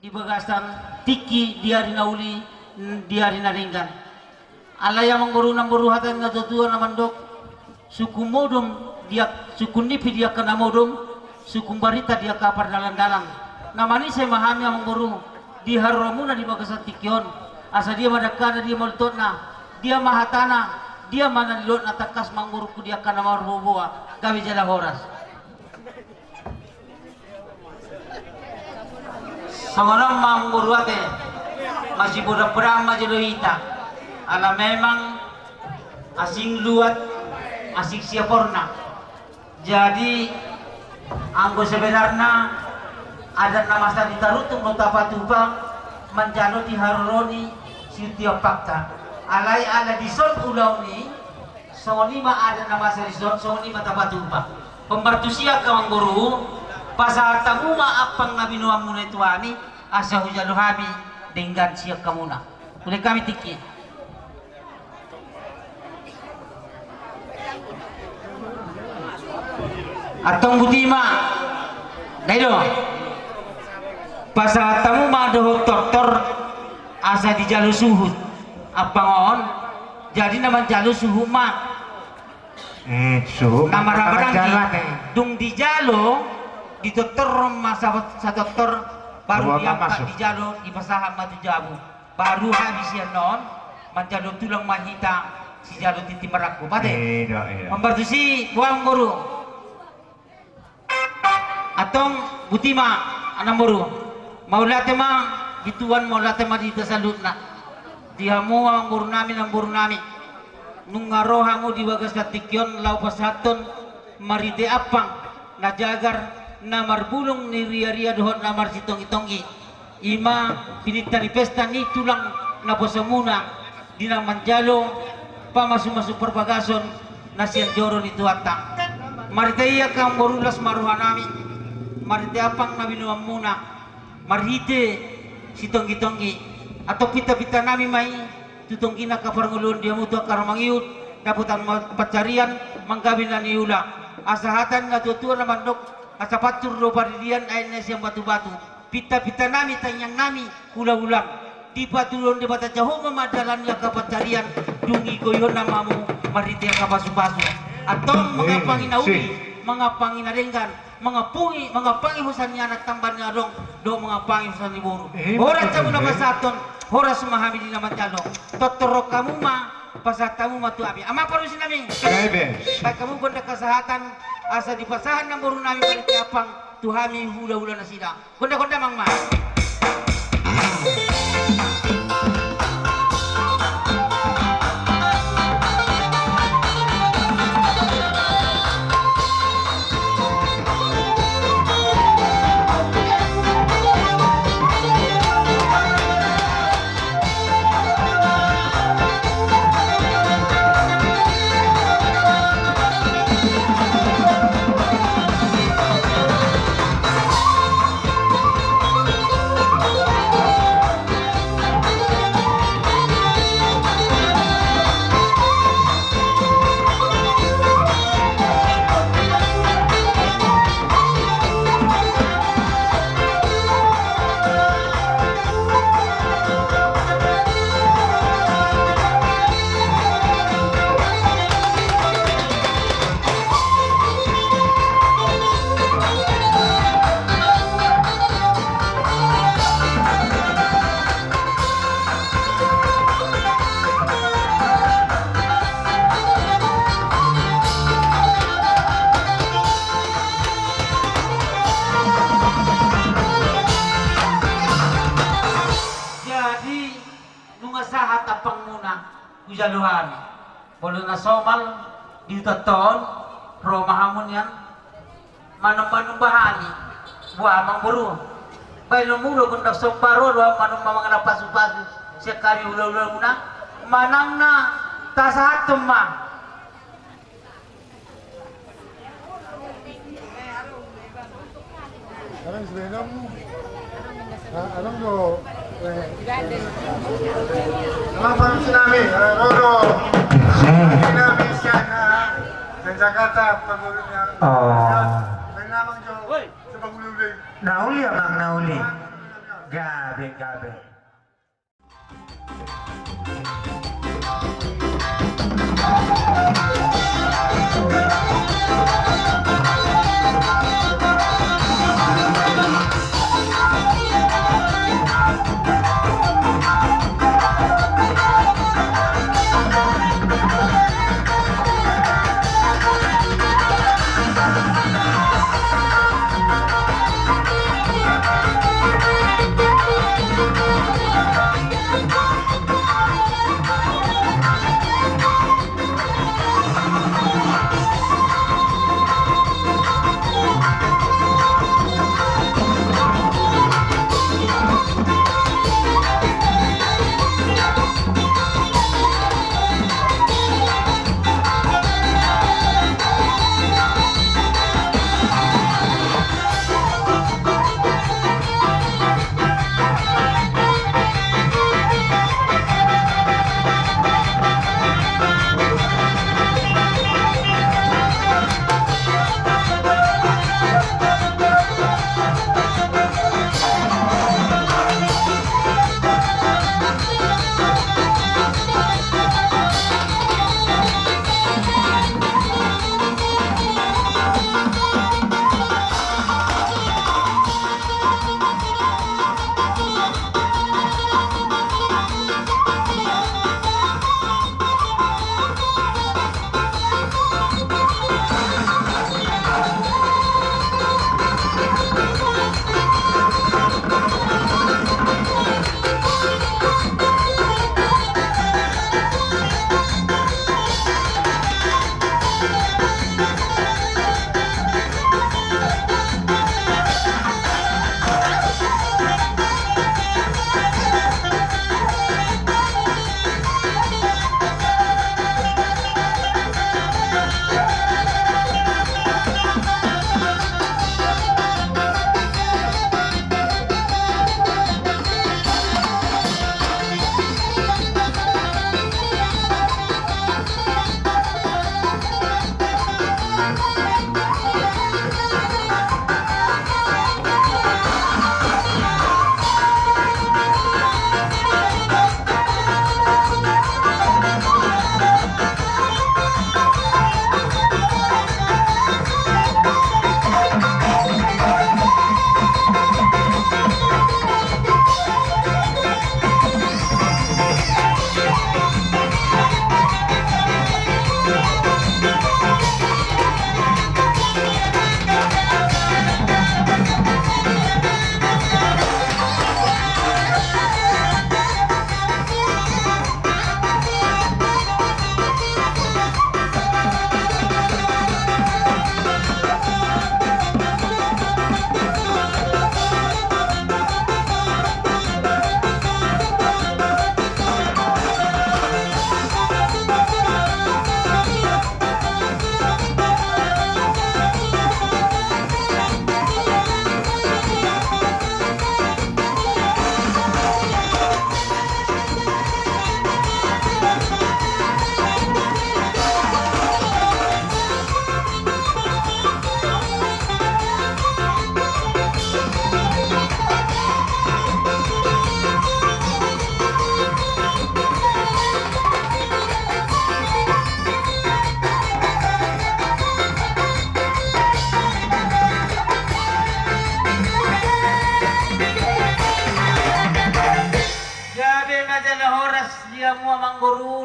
di bagasan tiki di hari nauli di hari naringgan alaya mangguru namburu hatan ngatutua namandok suku modom dia suku nipi dia kena modom suku barita dia kapar dalang-dalang namani saya memahami mangguru di haromuna di bagasan tikion asa dia madakana dia moltona dia mahatana dia mana dilot natakas mangguruku dia kana marhuboa gawi jala horas Samanam mangguruate masih budak-budak majeloita ala memang asing luat asing siaporna jadi anggo sebenarnya ada nama sa ditarutung nota patubang menjano di haroni setiap fakta alai ala dison ulau ni sonima ada nama sa dison sonima tapatubang pembartusia kawang guru pasal tamu maapang nabi nuam muna tuani asa hujalu habi dengan siap kamuna oleh kami tiki atong butima daido pasal tamu ma doh doktor asa di jalu suhud apangon jadi nama jalu suhu ma suhu nama rabarang dung di jalu di dokter masa dokter baru diangkat di jalo di pasaham matu jabu baru habis ya non menjalo tulang mahita si jalo titi meraku pade membantu si buang guru atong butima anam guru mau latema gituan mau latema di tasalutna dihamu ang guru nami nung ngarohangu di bagas katikyon lau pasaton maride apang najagar namar bulung ni ria dohon namar sitong-itongi ima pinitani pesta ni tulang na posamuna dina manjalo pamasu-masu perbagason nasian joro ni tuatang marita iya kang borulas maruhanami marita apang nabi nuamuna marhite sitong-itongi atau pita-pita nami mai tutongkina kaparngulun dia mutu karamangiut daputan pacarian manggabinan iula asahatan ngatutua namandok asapatur do paridian aina siang batu-batu pita-pita nami tanyang nami ulang-ulang di patulon di bata jauh memadalan ya kapacarian dungi goyon namamu maritia kapasu-pasu atau mengapangi nauli mengapangi narenggan mengapangi husannya anak tambannya dong do mengapangi husan iburu orang camu nama saton orang semahami di nama calo totoro kamu mah pasatamu matu abi ama parusin nami kamu gonda kesehatan asa di pasahan ng buru namin balik apang tuhami hula-hula na sila gonda-gonda mang mas Kujaluhan, boleh nasomal di teton, romahamun yan, manum bahani, buah mangburu, bayi mulu kundak somparo, manum mga napasu-pasu, sekali ulah-ulah muna, manang na tasahat tumma. Sekarang sebenarnya alam do apa tsunami Roro tsunami sana sa Jakarta pagulungnya may namang jo sa pagululay nauli amang nauli Gabe.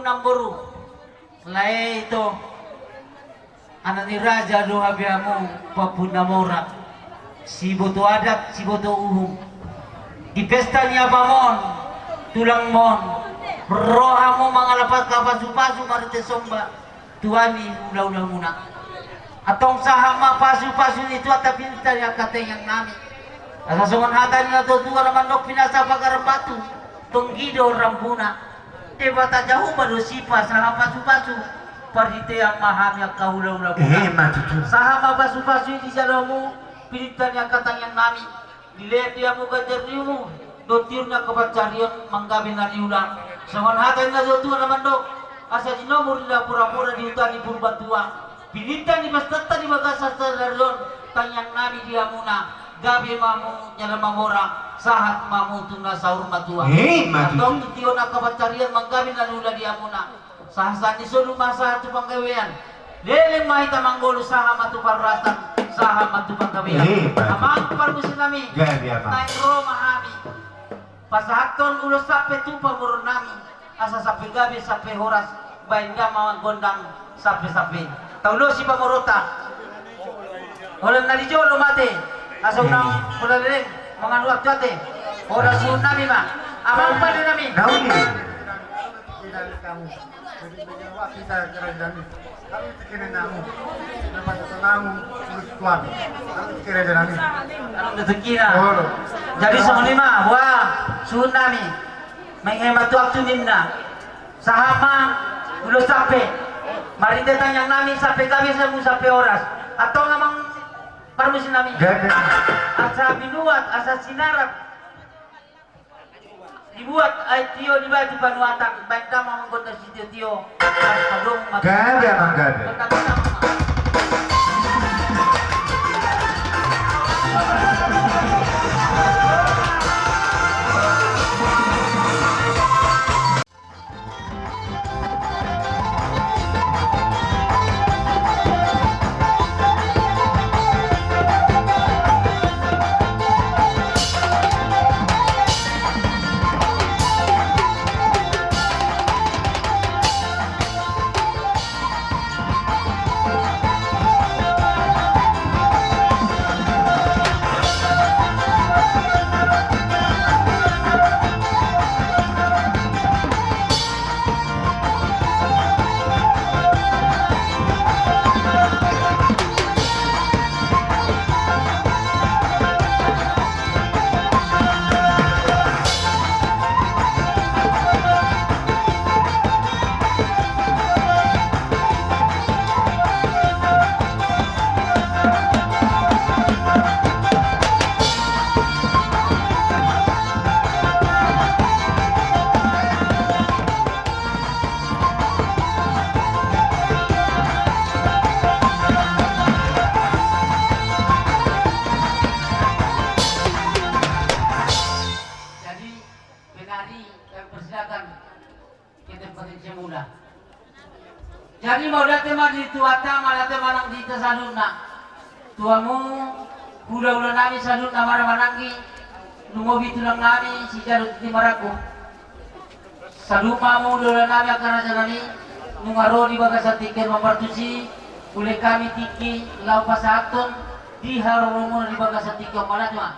Namburu lae ito anak ni Raja Dohabiamu Papunamora si boto adat si boto uhum di pesta niya pamon tulang mon roha mo mga lapat kapasu-pasu marite somba tuani ulaw-ulaw muna atong sahama pasu-pasu nito at pinta niya katayang namin asasungan hatan nila to tuwa naman no pinasa pagarambatu tunggido rambuna Dewa tak jauh baru sipa salah pasu-pasu parite yang maham yang kahula-hula sahama pasu-pasu di jalamu pilitan yang katang yang nami dilihat dia muka jernimu dotirnya kepacarian manggabi nari ulang sangon hatan na dotu naman do asa jinomur nila pura-pura di utani purbatua pilitan di pastata di bagasa sa darlon tanyang nami dia muna gabi mamu nyala mamora sahat mamu tuna sahur matua Mati. atau tio nak kabacarian manggabi na lula di amuna sahasan di sulu masa tu panggawean lele mahita manggolo saha matu parratan saha matu panggawean Mati. amang parmusin nami Gabi apa? naik Roma hami pasahaton ulo sape tu pamurun nami asa sape gabi sape horas bain gamawan gondang sape taulo si pamurota Orang nari jolo mate, asa unang pula leleng, mga luwag jate, orang siun nami ma, amang pa din namin. Naon ni? Pinali kamu. Jadi bagaimana waktu kita kerajaan ini? Kami pikirin kamu. Dapat kamu urus tuan. Kami pikirin kami. Anong rezeki na? Oh. Jadi sa lima, wah, suun nami, may hemat waktu nimna, sahama, ulo sape, marinte tanyang namin sape kami sa mo sape oras, atau ngamang parmusin namin. Gabi. Asa binuat, asa sinarap. Dibuat ay tiyo di ba di panuatan, baik tama menggonda si tiyo. Gabi apa gabi? Jadi mau datang mah di tuata malah temanang di tasaluna. Tuamu udah nami saluna maramanangi. Nungo bitulang nami si jarut di maraku. Saluma mu udah nami akan aja nani. Nungaro di bagas tiket mempertusi. Boleh kami tiki lau pasaton di haromo di bagas tiket malah cuma.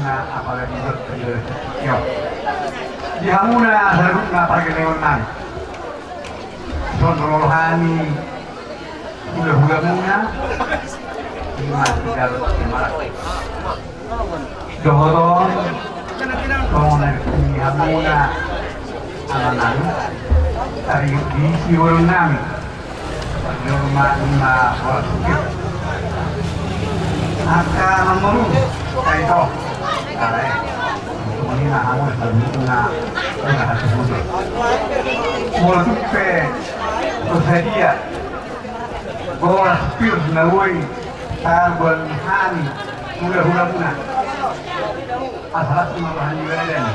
Apalagi di hamuna harus ngapar keneonan son rohani hula muna tidak dohoron kong di hamuna amanan dari di siwurun namin rumah wakil angka nomor kaito aray kumina hamon na hasilnya multiple prosedia boras pir na woy tarbon hani hula muna asal rohani weden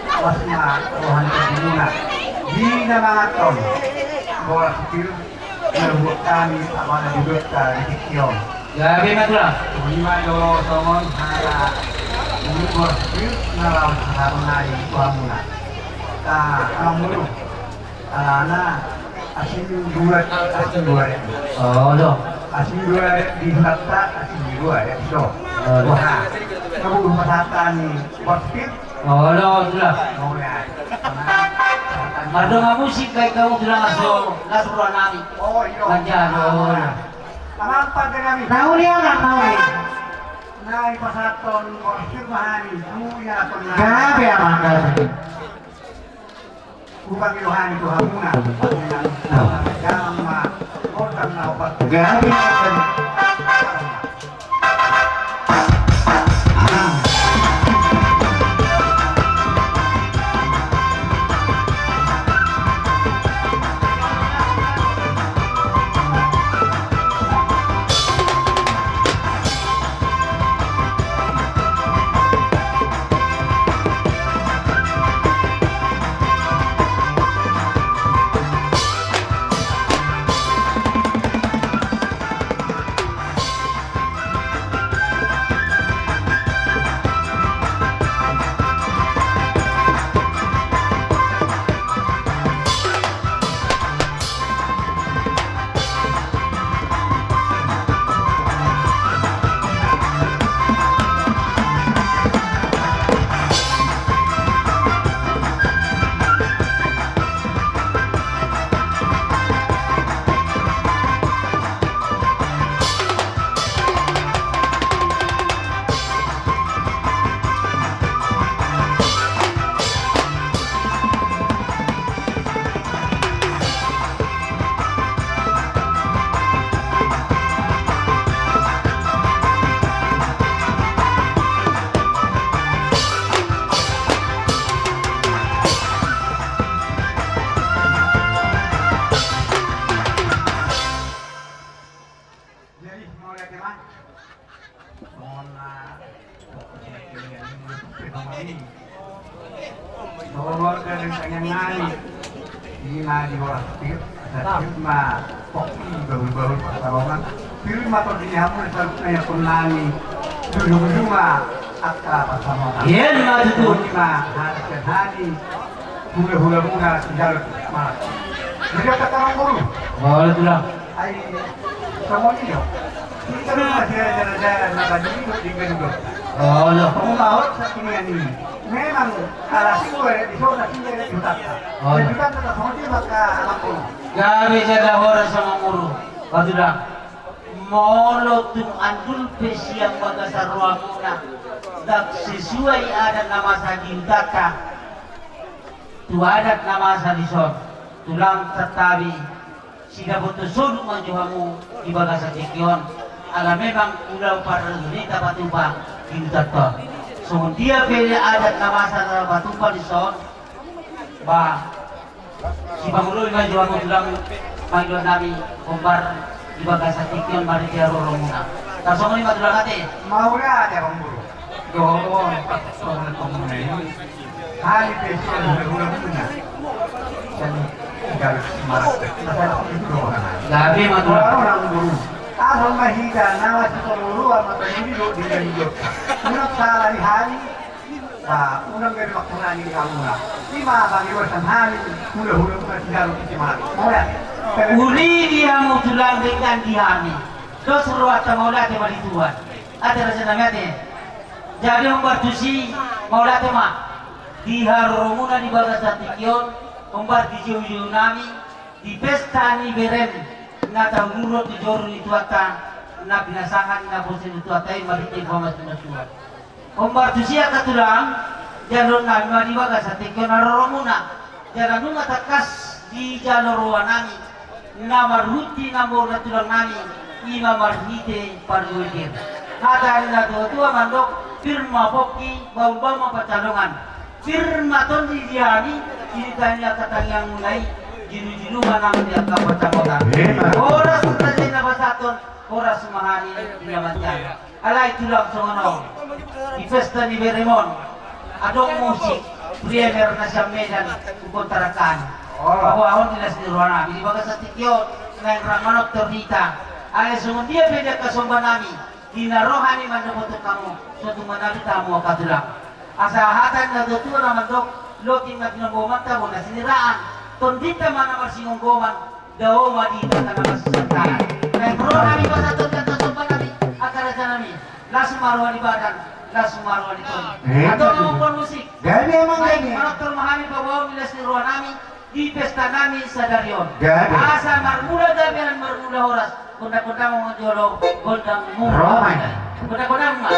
asma rohani muna di mga ton boras pir na kami apana duduk di kiong. Gabi madura. Lima yo somon hara ini borsir nalau harunai tuamuna. Kamu ana asin dua ya. Oh lo. Asin dua di hatta asin dua ya so. Wah. Kamu pasatan borsir. Oh lo sudah. Oh ya. Madonga musik kayak kamu bilang langsung nami. Oh iya. Lanjut. Kenapa dengan ini? Tahu dia nggak tahu ini? Nah, pasaton borsir mahani, kamu ya pernah. Gabi apa gabi? Bukan iluhan itu hamuna. Jangan mah, otak na obat. Gabi. ini. Tolong dari kanyang nani. Ina di bawah tir, firma kopi baru-baru pertolongan. Firma atau dihamu selalu punani. Dulu-dulu akta bersama. Iya, lima itu. Lima hari ke hari. Hula-hula muna tinggal mas. Jadi kata orang guru. Boleh tulang. Ay, semuanya. Kita masih jalan-jalan nabadi tinggal juga. Oh, loh. Pembawa sakingan ini memang kalau sih gue di sana sih dia juta. Oh. Juta tetap sama dia maka anak pun. Gabi jaga orang sama guru. Patulang. Molo tung andul pesiang bagasar ruamuna. Dak sesuai adat nama sajintaka. Tu adat nama sadison. Tulang tetapi sida butuh sulu manjuhamu di bagasar cikion. Ala memang ulang pada ini dapat tumpah kintato. So dia pilih adat nama sadar batumpah di son. Ba si Pangulo manjuhamu tulang manjuhan nami kombar di bagasar cikion mari dia roromuna. Tasong ni matulang ate. Mau ya ada orang guru. Doon orang komunal ini. Hari besok hula-hula punya. Dan tinggal semarang. Masalah itu doang. Gabi matulang. Orang guru. Asal mahida nawa si Pangulo ama tadi do di ganjok. Unang salah di hari. Unang dari waktu nani kamu lah. Lima bagi wasan hari hula-hula punya tinggal di semarang. Mau ya? Uli dia mau tulang dengan dihami. Dos ruat maulah te bali tuan. Ada rasa namanya. Jadi umbar tusi maulah te mah. Di harumuna di bagasar tikion, umbar di jauh-jauh nami, di pesta ni berem. Na tahurut di joru itu ata, na binasangan na bosin itu ata yang mari informasi masukan. Umbar tusi akatulang, jalur nami mari bagasar tikion harumuna. Jangan nunga takas di jalur nami. Nama ruti namo natulang nami ima marhite parjuir. Hata na tua mandok firma poki bau-bau pacalongan. Firma ton di diani ini tanya kata yang mulai jiru-jiru manang dia kapacamota. Oras tadi na basaton oras mahani dia mancan. Alai tulang songono. Di pesta ni Beremon adong musik premier na sa Medan kukontarakan. Bahwa nila sa Ruana, di bagasar tikion na yung ramanok tornita. Ay sungon dia beda kasomba nami. Dinarohani man naboto kamu suatu manalita mo kadulang. Asa hatan na dotua naman dok loting na pinambuman tamo na siniraan. Tondita man naman singonggoman daw madita ka naman sa santahan. Na yung rohani ba sa ton kasomba nami akaraja nami. Lasumaruan ibadan, lasumaruan ito. Ato naman po musik. Gani emang gani. Manok tormahani babaw nila siniruan nami. Di pesta nami sa Darion. Gani. Asa marmula gabihan marmula horas. Kunda-kunda mo jolo, kundang mo. Roman. Kunda-kunda mo.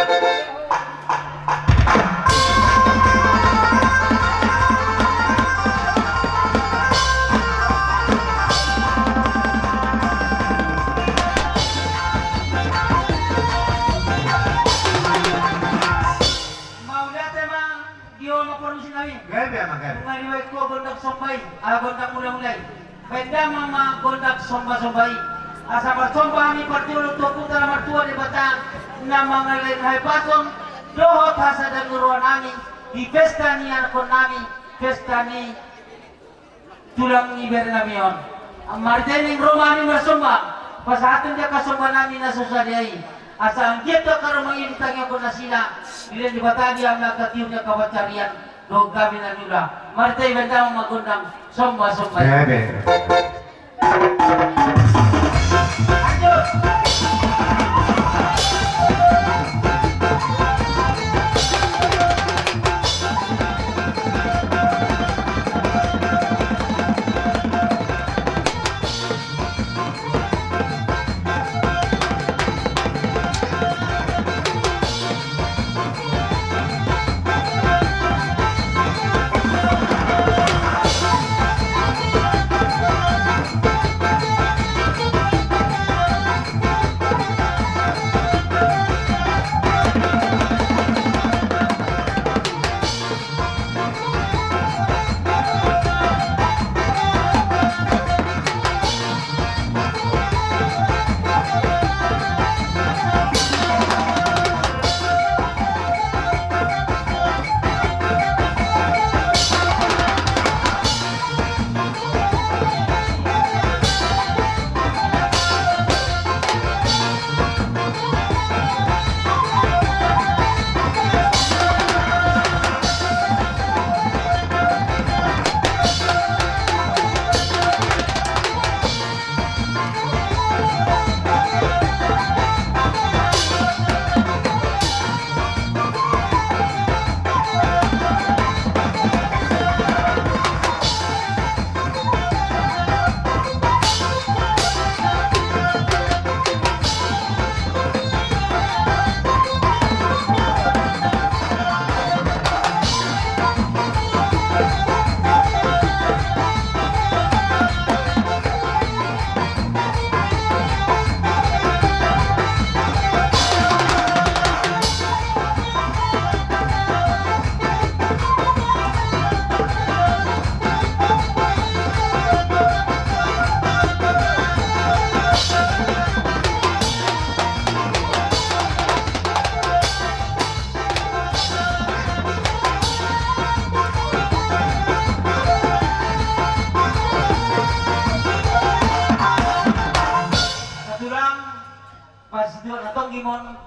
Ngaliway ko gondak sombay, gondak mulai-mulai. Pwede mga gondak somba-sombay. Asa bersomba kami partiulo tua putra martua di batang na mga lenhay pason dohot hasa dan nuruan nami di pesta ni anak nami pesta ni tulang iber nami on. Martening Roma ni bersomba pasahatun dia kasomba nami na susadiai. Asa ang kita karo mangintang ko na sila bilang di batang dia nakatium niya kawacarian do kami na nila. Martay benda magundang somba-somba.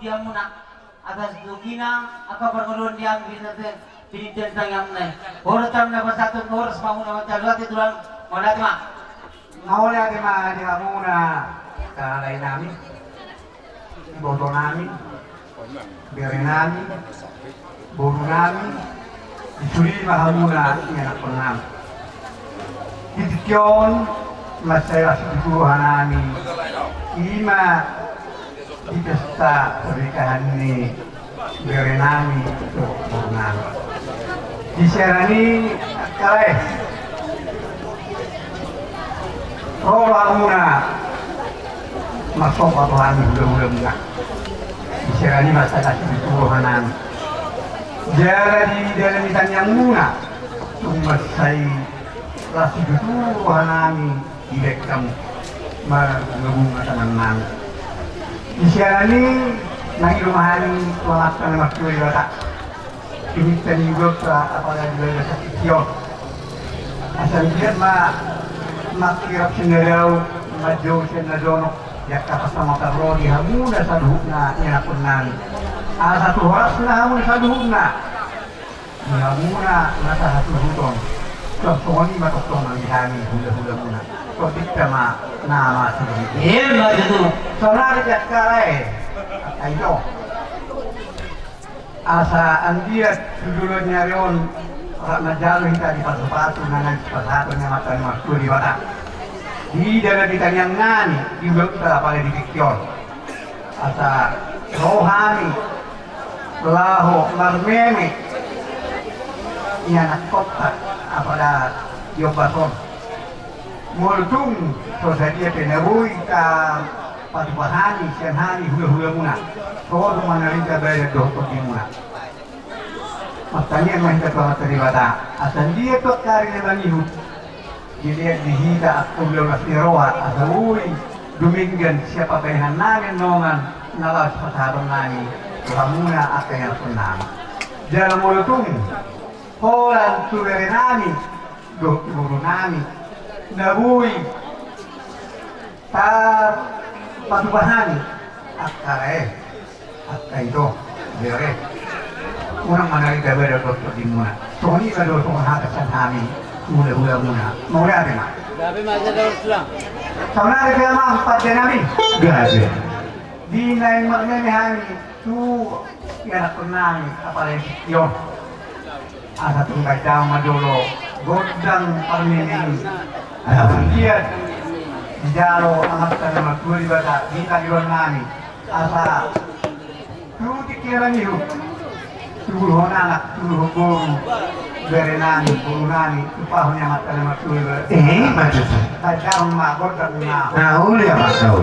dia muna atas dugina aka perguruan diang bisa pinitentang yang nai horas tam na pasatun horas mauna matalwat itu lang malat ma Maulah di mana di hamuna kalay namin, boto namin, biarin namin, boto namin, isuli mahamuna yang ako namin. Titik yun, masaya sigurahan namin, ima dito sa pernikahan ni biarin namin ito boto namin. Disyarani kalay. Rola muna masuk Tuhan belum enggak bisa ini masa kasih Tuhanan jadi dalam ditanya muna cuma saya kasih Tuhanan direkam menggabung teman-teman bisa ini lagi rumahan melakukan waktu ibadah ini tadi juga apalagi dari sakit asal dia makirap sinaraw madyo sinadonok yakta sa mga karoni hamuna sa duhog na inakunan sa tuwas na hamuna sa duhog na hamuna nasa hatuhuton so sumoni matuktong ang ihani hula-hula muna so dikta nama sila itu so narikat karay at ito asa andiat sudulod niya riyon Najalo hita di pasu-pasu nangan pasato niya mata ni Mas Tuli Wata. Di dalam ditanyang ngani di belakang pada di pikir. Asa rohani laho marmeme niya nakota apada yobason. Multung so sadia penabuhi ka patupahani sianhani hula-hula muna. So manarita bayar dohot di muna. Makanya mahita ko teribata. Asan dia to kari na langihu. Dilihat dihita at ulo na siroa. Asa uwi duminggan siya papayahan namin nongan nalas pasarong namin. Kamuna at kaya sunang. Dalam mulutong holan suvere namin. Dohtiburo namin. Nabuhi tar patupahani at kare at kaito. Dire. Orang mana kita berdoa di mana? Soalnya kalau soal hadapan kami mula muna. Mau apa mak? Tapi masa terus lang. Soalnya ada mah empat jenami. Gabe. Di lain makna kami tu yang kenang apalagi yo. Ada tunggai daun madolo, godang permainan. Dia jalo amat tanah tuh ibadah di kalian kami. Asa tu pikiran itu. Tuh anak, tuh guru, berenani, burunani, upahnya mata lima tuh. Macam tu. Tajam mak, godang mak. Nah, uli apa kau?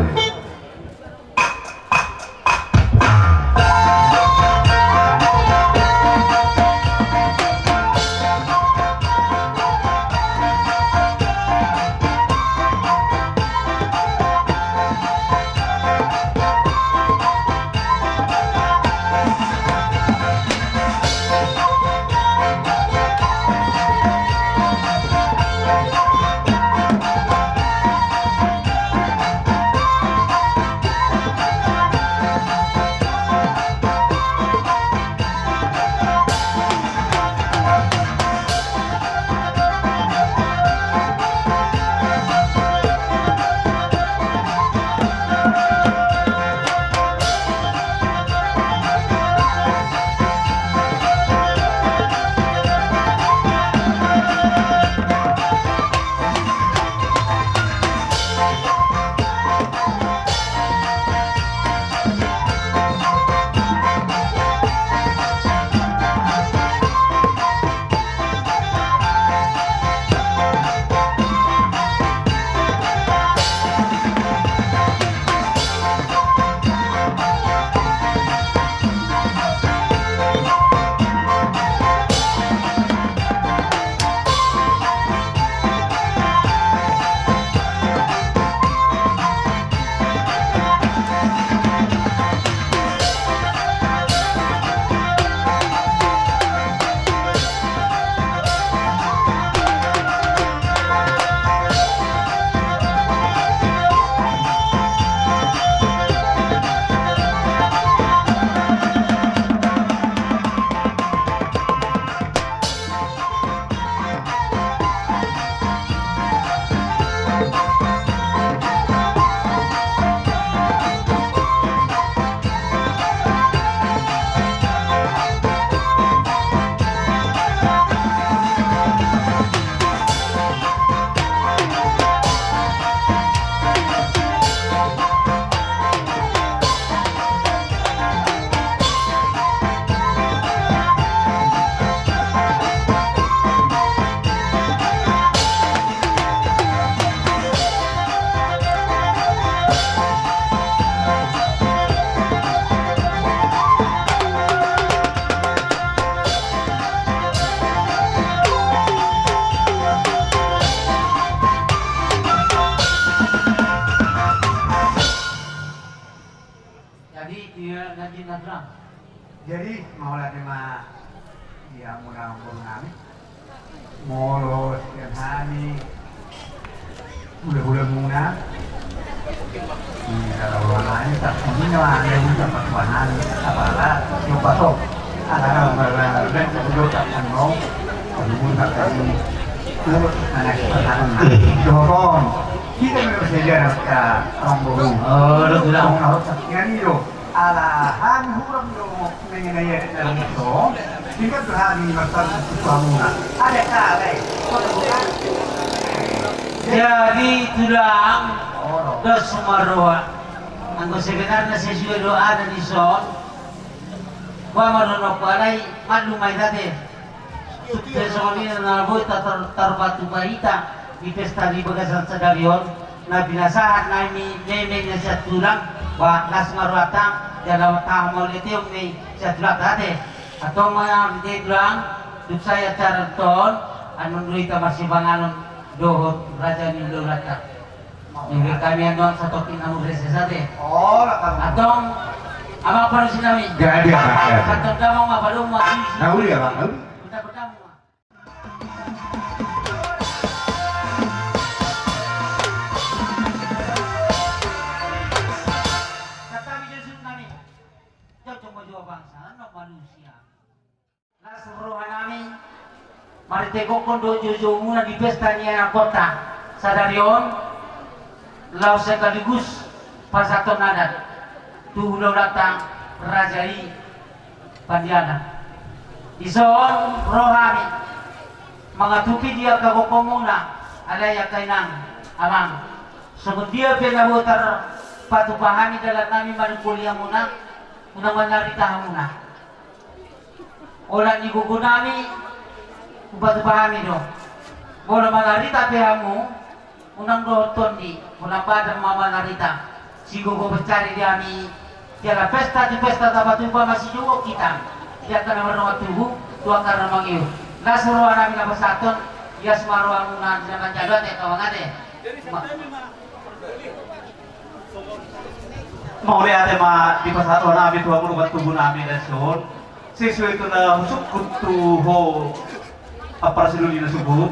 Jadi mau lagi mah dia muna nami molo sekian hari udah muna kalau orang lain tak punya lah yang dapat bahan apalah yang pasok ada orang dan kedua tak penuh kemudian tak tadi terus anak pertahanan dorong kita memang sejarah ke orang baru lu bilang harus sekian itu alahan huram dong mengenai dalam itu tingkat berhari masalah suamuna ada kali jadi tulang dos sumaroha ang sebenarnya sesuai doa dan ison gua marunok palay malumay dati suksesornya nalboy tarbatu bahita di pesta di bagasan sa Darion na binasahan na nemeng na siya tulang wa las maruatang dalam tahamol itu yung may siya tulak dati atau mga hindi tulang dupsay at charanton anong rita masibanganon dohot raja ni lulata yung kami ano sa tokin na mugreses dati oh lakam atong ama pa rin sinabi Gak ada Pak. Gak ada. atong damang mabalong mag-isi Nauli ya Pak. Nauli. kita berdamu katabi Yesus kami cocok mo jua bangsa ano manusia nasuruhan namin maritego kondo jojo muna di pesta niya ng kota sa Darion law sekaligus pasaton nadat tuhulaw latang rajai pandiana ison rohami mga tupi dia kagoko muna alaya kay nang amang sumud dia pinabutar patupahami dalat namin manukuliya muna unang manarita muna ola ni gugunami patupahami do bola manarita pehamu unang doton di unang badang mama narita sigo ko mencari dia mi tiada pesta di pesta tabatumpa masih juga kita dia karena merawat tubuh tua karena mangiu nasuruh anak mina pasaton ya semaruang muna dengan jadwal ya kawan ade mau lihat ma di pasatuan nabi tuhan merubat tubuh nabi leson sesuai itu na husuk kutuho apa siluli na subuh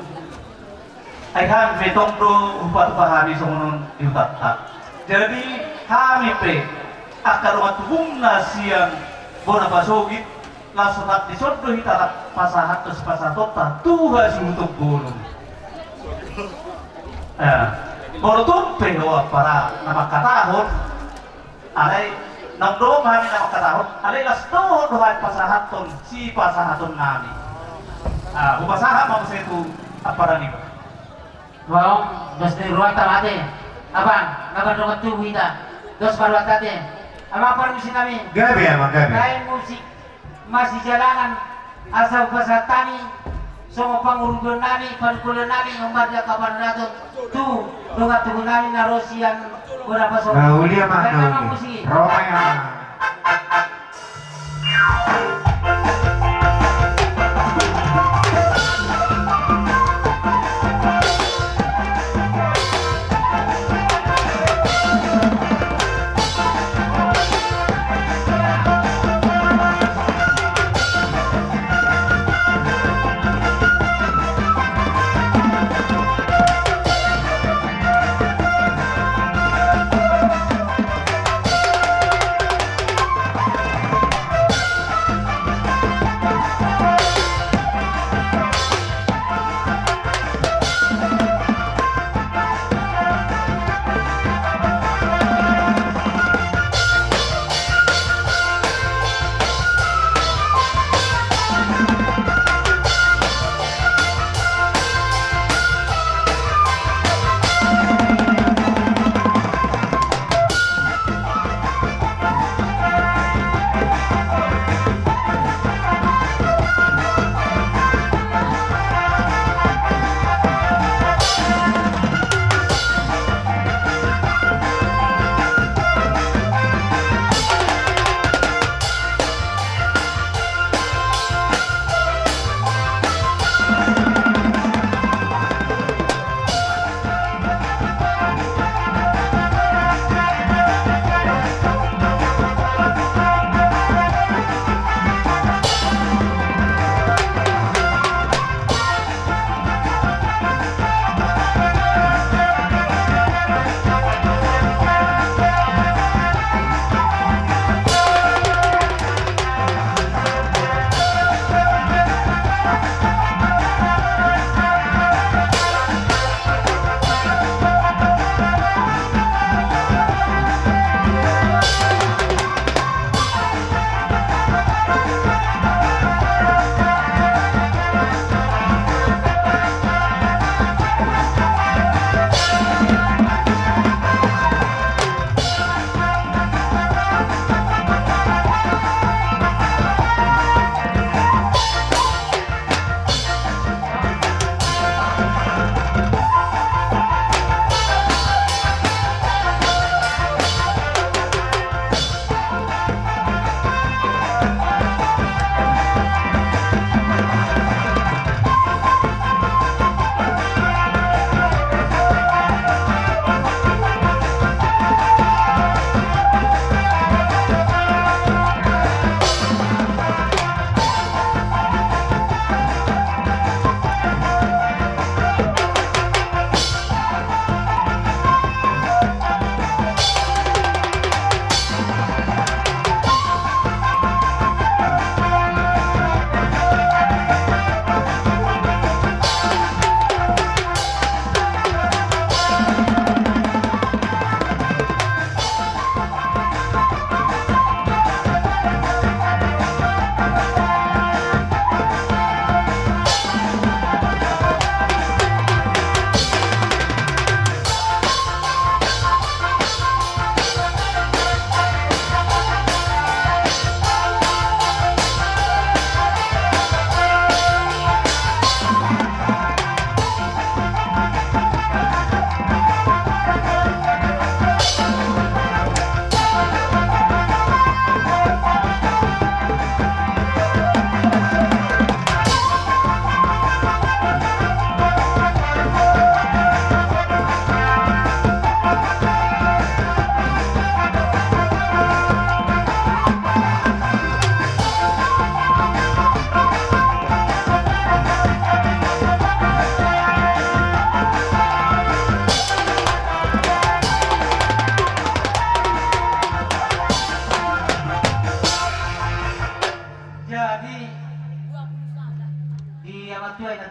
ay kami metong do upat pahami sumunod diutak jadi kami pe akar rumah tubuh nasiang bona pasogit langsung tak disodoh hitarak pasahat terus pasatota tuha si untuk bolong baru tupe bahwa para nama katahon alay nang doon kami nama katahon alay las doon doon pasahaton si pasahaton nami upasaha mau saya itu apa nih Bawang, dos ni ruwata mati. Abang, naban tubuh kita. Dos baruat ate. Ama pa rin namin. Gabi ya Pak. Gabi. Dahil musik masih jalanan asal pasatani sama pangurugan namin, pankulan namin umarga kapan natin tu lungat tubuh namin na rosian berapa sobat. Nauli ya Pak. Kaya naman Nauli. musik. Roma ya Pak.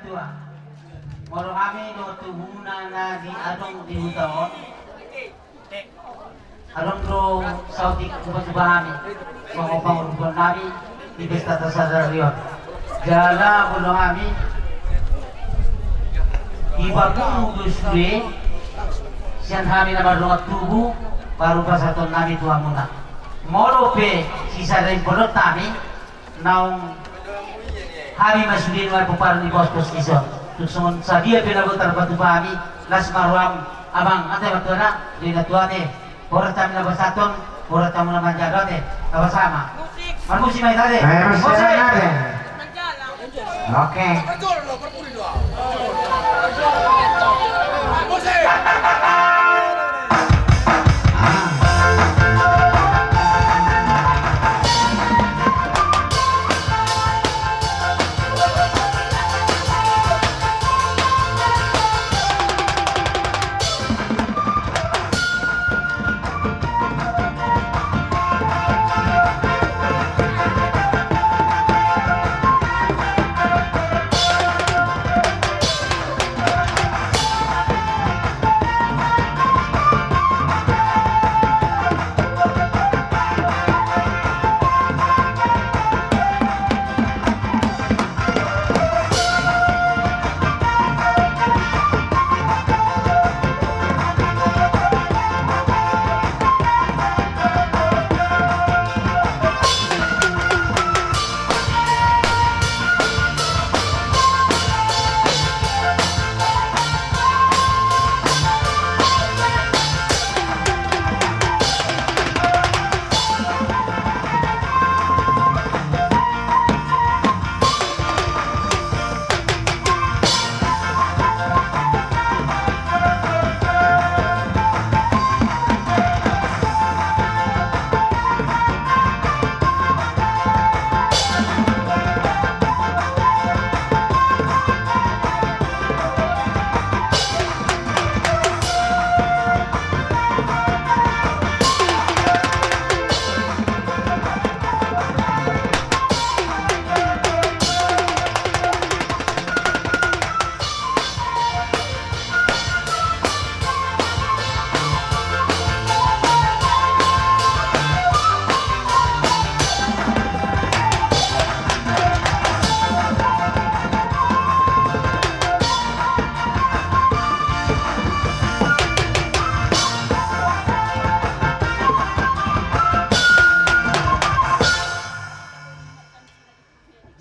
tua. Moro kami do tuhuna na di adong di utaon. Adong do Saudi coba kami. Mga pangurban kami di Besta Tasada Rio. Jala kulo kami. Iba kung gusto siyan kami na marungat tubo baru pasaton namin tuwa muna. Moro pe sisa rin polot namin naong kami masudin mo po parang ni Bos iso. Tuksungon sa dia pinagutar batu kami las maruam abang ate batuna di natuate. Porat kami na pasaton, porat kami na manjagot sama. Marmusi may tadi. Musik natin. Oke.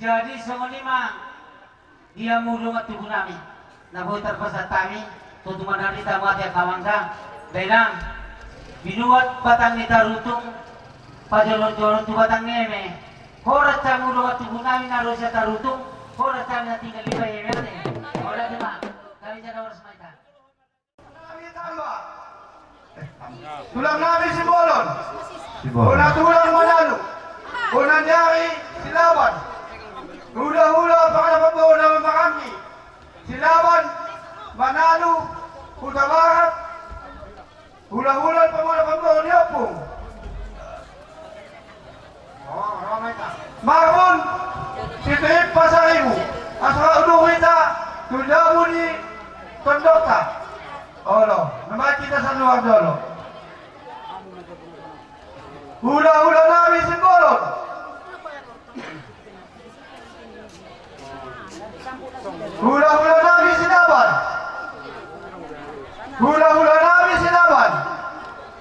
Jadi semua dia mulung at tubuh namin. Nabutar pa sa kami, tutuman na rin tamat at kawangsa. Dailang, binuat batang ni tarutong, pajolot-jolot tu batang ngeme. Horat sa mulung at tubuh namin naroon sa tarutong, horat sa amin na tinggal iba yemete. Horat di ba? Kami dyan oras maita. Tulang namin si Bolon. Sibol. Una tulang manalo. Una nyari silawan. Hula-hula pangalapabaw naman makami. Silawan, manalo, hutabarat. Hula-hula pangalapabaw niyo po. Maron, sitihip pa sa iyo. Asa unuhita, tulyaw ni Tondota. Olo, naman kita sa luar dolo. Hula-hula namin si Bolon. Hula-hula namin sinaban. Hula-hula namin sinaban.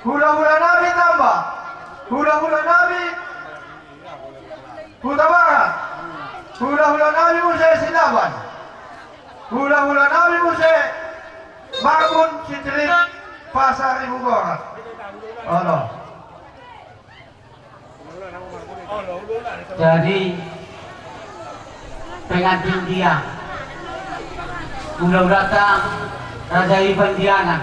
Hula-hula namin tamba. Hula-hula namin hutabaran. Hula-hula namin mo siya sinaban. Hula-hula namin mo siya Margon Sitrin Pasar Ibu Gorat. Ano? Jadi pengantin dia udah datang Raja Iban Diana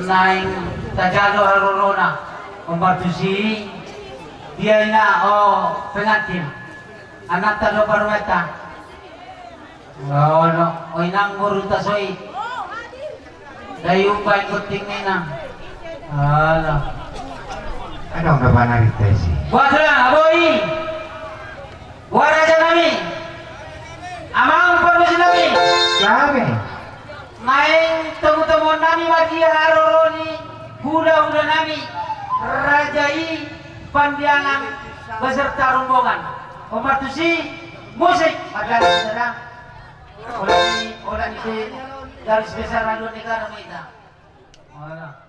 naing Tajalo Harorona membantu si dia ina pengantin anak talo parweta no inang muruta soy dayu pa ikuting nina Ano ang nabanarita si? Buat lang, aboy! Buat aja kami! Amang permisi nami. Kami. Main temu-temu nami mati haroroni hula-hula nami rajai pandiangan beserta rombongan. Kompartusi musik adalah sedang oleh itu garis besar radio negara kita. Mana?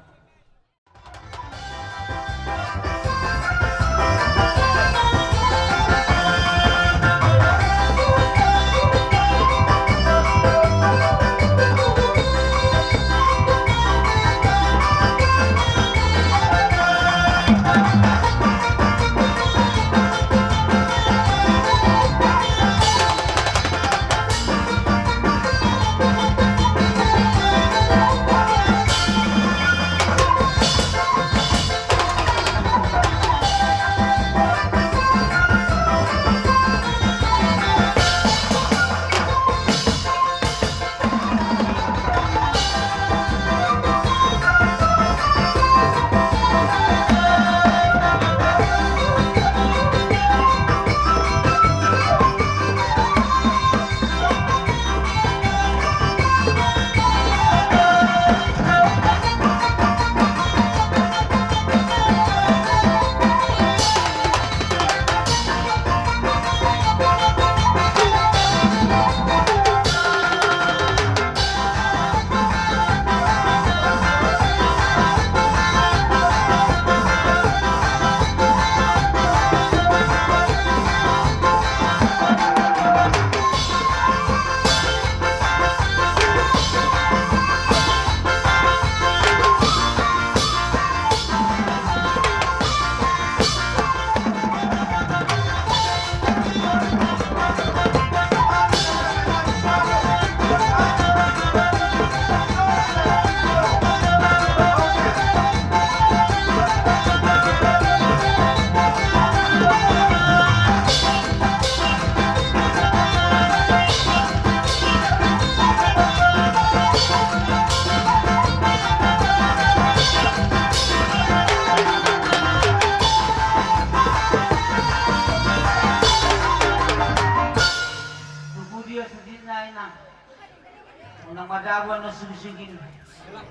Unang madawan na sumisigin.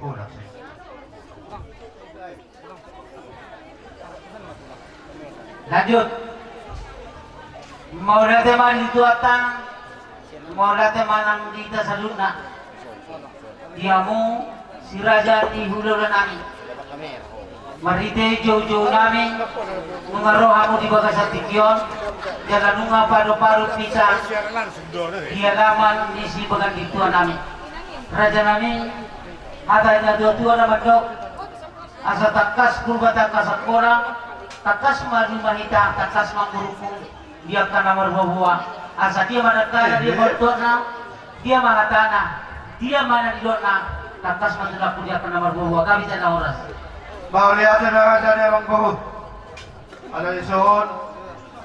Kurang sih. Lanjut. Mau natin man dito atang mau natin man ang dita sa luna. Dia mo si Raja ni hululan namin. Marite jauh-jauh namin mengaroha mo di bagas sa tikyon. Jalan nunga paru-paru pisa. Dia laman ni si bagan dituan namin. Raja namin hatay na dua-dua na madok. Asa takas kurba takas at korang. Takas marumahita, takas mangurukung. Dia ka na marbabuwa. Asa dia managkala dia bertuan na. Dia mangatana. Dia managdon na. Takas matulak ko dia ka na marbabuwa. Kami sa na oras. Bauliyatan na raja ni Amang Buhu. Ano isuon?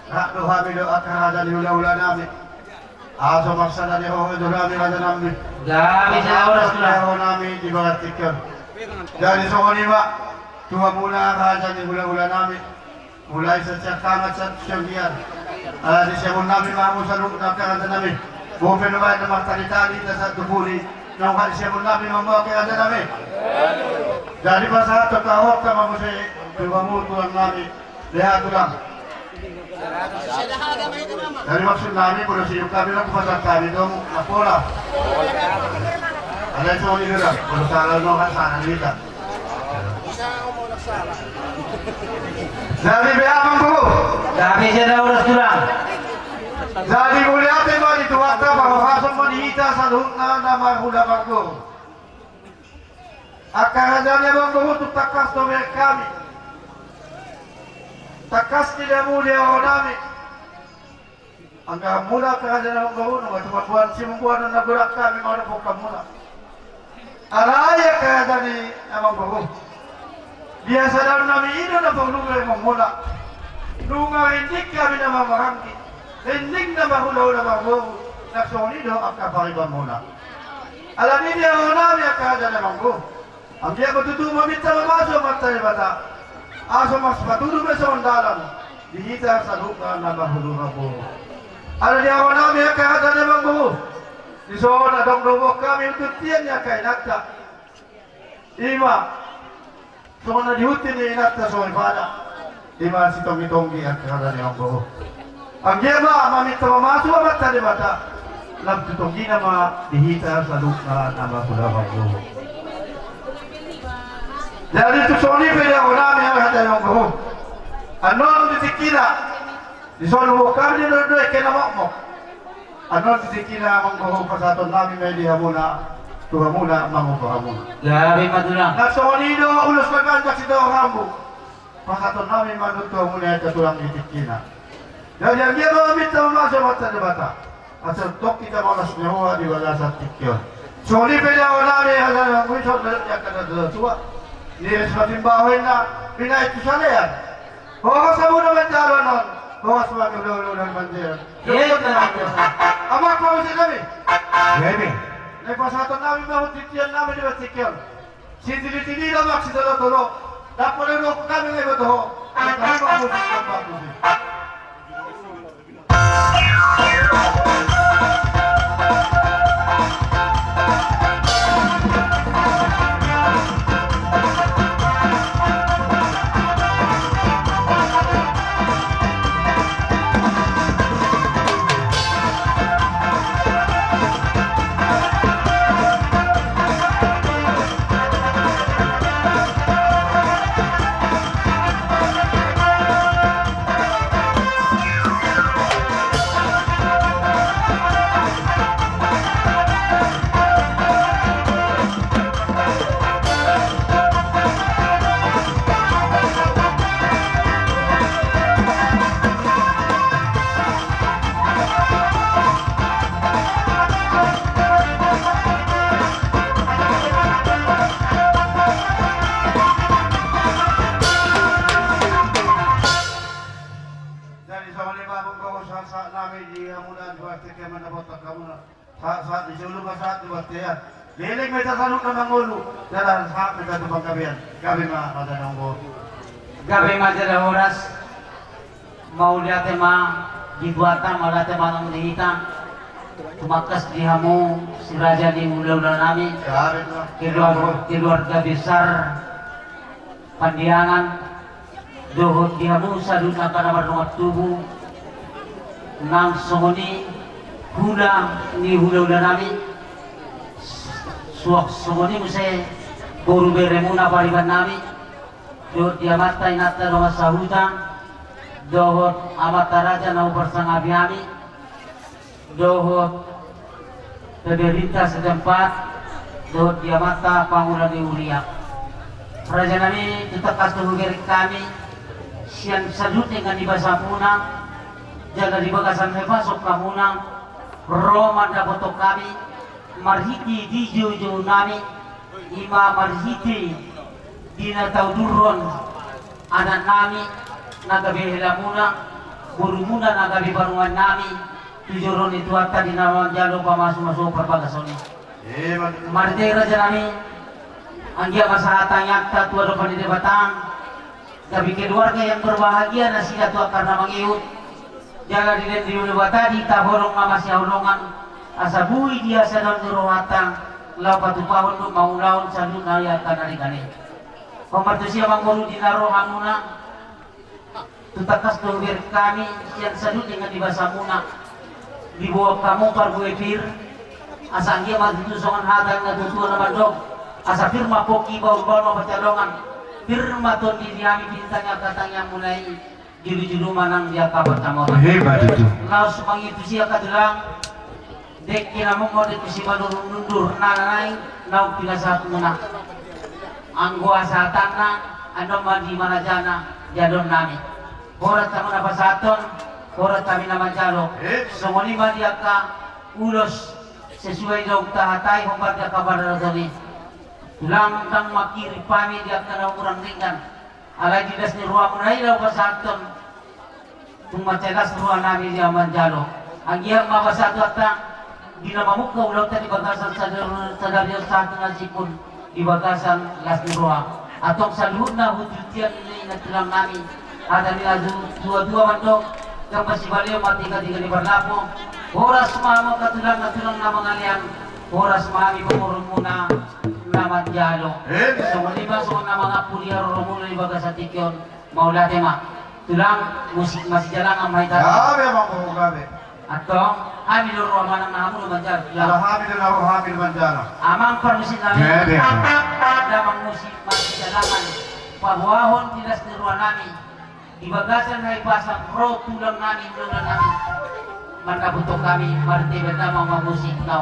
Rakdo hamido at raja ni hula-hula namin. Aso maksana ni Hoho Durami raja namin. Kami sa oras ko na. Hoho namin di bagat tikyon. Dari isuon iba. Tuha muna ang raja ni hula-hula namin. Mulai sa kangat sa siyang diyan. Di siya muna namin mahamon sa loob ng karanda namin. Buong pinuwain na magtalitali na sa tupuli. Nung kali siya muna namin mamuha kaya namin. Jadi masa terkawat sama musi dua mutu yang nami lihat ulang. Dari maksud nami pada siap kami nak pasal kami dong apola. Ada itu ni juga. Pada salah nong sana kita. Jadi Amang Buhu. Kami sa na oras ko lang. Jadi mulia tema di tuata bahwa hasam menihita salunna nama hula bago. Akan ada Amang Buhu tu takas domer kami. Takas tidak mulia orang angka mula kerajaan Amang Buhu nunggu cuma buat si membuat dan naburak kami mau buka mula. Araya kerajaan ni Amang Buhu. Biasa dalam nami ini na penglunga memula. Nunga indik kami nama mahamki. Indik nama hula-hula Amang naksoni do akka pariban mula. Alam ini dia orang yang kerajaan Amang Buhu. Ang dia betul-betul meminta memasuk mata bata. Aso mas patudu beso dalam. Dihita sa lupa na bahulu rabo. Ada di awal namin ang kahada na mga buho. Isoon na dong rumok kami untuk tiyan niya kay nakta. Ima. So na dihutin ni nakta so ifada. Ima si Tongi ang kahada ni mga buho. Ang yema mamita mamaso mata di mata. Lam si Tongi na dihita sa lupa na mga buho. Jadi itu soni pede ako namin ang kahada ni mga buho. Ano ang ditikila? Isoon mo kami ni Lord kinamok. Ano titikila mangguho pasaton namin may diha muna tuha muna manguha muna. Grabe madulang. Nasonido ulos maganda si daw hambo. Pasaton namin manutuha muna ito tulang titikila. Dan yang dia mamit sa masa mata de bata. Asal tok kita malas nyawa di wala sa tikyon. Soni pwede ako namin halang ang wisot na yung kada tuwa. Niya sa timbahoy na pinay ito sa layan. Huwag sa muna mentaro nun. Huwag sa mga ulo ng bandiyan. Amat pa mo kami. Baby. Nagpasatan namin mahutitian namin di Batikyan. Sintili-tili namak si Tolo-Tolo. Dapat na ko kami ngayon ito ho. Nagkahama mo sa pambabusi. Dilig may tatanong na mangulo dahil sa akin ka tubang gabihan. Gabi mga katanong ko. Gabi madalang oras. Mauliate ma gibuatan maulate manong dihita. Tumakas dihamu si raja di mula-mula namin. Gabi na. Keluarga besar Pandiangan. Dohot dihamu sa luna ka naman ng tubuh. Nang sumuni hula ni hula-hula namin. Suak sumuni mo sa buru beremuna pariban namin. Dohot diamatay natin rumah sahutan. Dohot amat raja na upersangabi kami. Dohot pemerintah setempat. Dohot diamata pangulan di Uriak. Raja nami tetap kastuhugir kami. Sian salut dengan di bahasa punang. Jaga di bagasan mepasok kamunang. Roman dapotok kami. Marhiti di jojo nami. Ima marhiti di natau durron anak nami. Nagabihila muna, buru muna nagabibarungan nami. Tujuron itu atta di nama jalo pamasuk-masuk perbagasoni. Marite raja nami, anggia masahatang yakta tua depan di batang. Gabi keluarga yang berbahagia nasihat tua karena mengiut. Jaga di bata di tahorong masih holongan. Asa bui dia sedang dirohatang. Lau patu pahun mau laun sandun ayat tanari kane. Pemertusia manguru di naro hamuna. Tutakas dohir kami yang sadut dengan di bahasa muna di bawah kamu parbuepir asa anggia madu songan hadang na tutua na mandog asa firma poki bau-bau pacalongan firma ton di diami bintangnya katanya mulai juru-juru manang dia kabar tamor Hebat itu. laos pangitu siya kadulang dek kinamong mo dek si manurundur nanay nau pinasat muna anggo asa tanah ano man di manajana jadon nami Horat kami napasaton, horat kami naman jalo. Sumuni man dia ka ulos sesuai daw tahatay humbat ka kabar dali. Tulang tang makiri pami dia ka na urang ringan. Alay didas ni ruwa munay daw pasaton. Kung macelas ruwa nami dia man jalo. Ang iya mapasato ata di na mamuka ulang tadi bagasan sa dariyo sa ating nasipon di bagasan las ni ruwa. Atong sa luhod na hudutian ni nagtulang namin. Ada nila dua-dua mandok yang masibaliw matiga-tiga di berlapo. Oras mamo katulang na mga liyan. Oras mami pumurong muna naman jalo. So maliba so na mga pulyaro rumulo ibaga sa tikyon. Maulate ma. Tulang musik masjalang ang may dati. Gabi ang mga gabi. Atong hamil ro manang nahamulo manjar. Hamil na ako, hamil man dyan. Amang parusin namin. Pwede. Damang musik masjalangan. Pabuahon tilas ni ruan namin. Ibagasan na ipasang ro tulang namin lulan namin. Manabutok kami martibet na mga musik na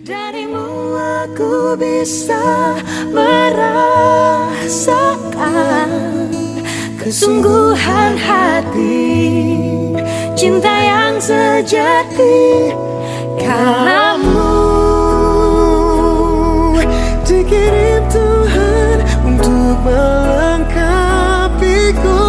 Darimu aku bisa merasakan kesungguhan hati, cinta yang sejati. Kamu dikirim Tuhan untuk melengkapiku.